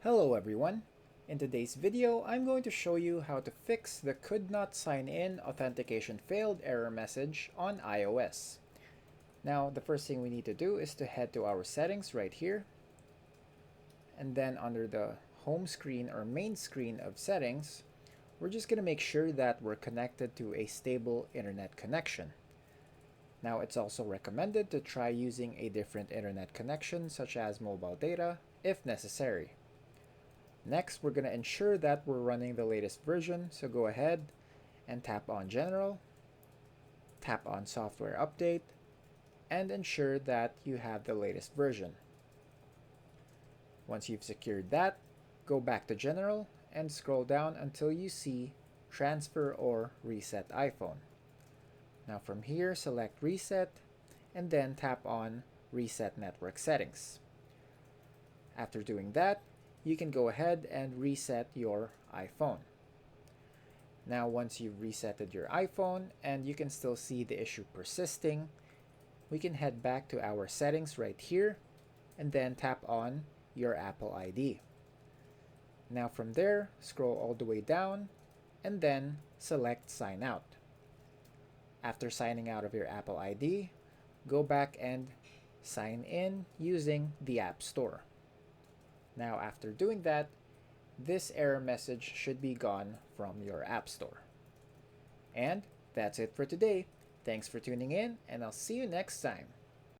Hello everyone! In today's video, I'm going to show you how to fix the could not sign in authentication failed error message on iOS. Now, the first thing we need to do is to head to our settings right here. And then under the home screen or main screen of settings, we're just going to make sure that we're connected to a stable internet connection. Now, it's also recommended to try using a different internet connection such as mobile data if necessary. Next, we're going to ensure that we're running the latest version, so go ahead and tap on General, tap on Software Update, and ensure that you have the latest version. Once you've secured that, go back to General and scroll down until you see Transfer or Reset iPhone. Now from here, select Reset and then tap on Reset Network Settings. After doing that, you can go ahead and reset your iPhone. Now once you've resetted your iPhone and you can still see the issue persisting, we can head back to our settings right here and then tap on your Apple ID. Now from there, scroll all the way down and then select Sign Out. After signing out of your Apple ID, go back and sign in using the App Store. Now after doing that, this error message should be gone from your App Store. And that's it for today. Thanks for tuning in, and I'll see you next time.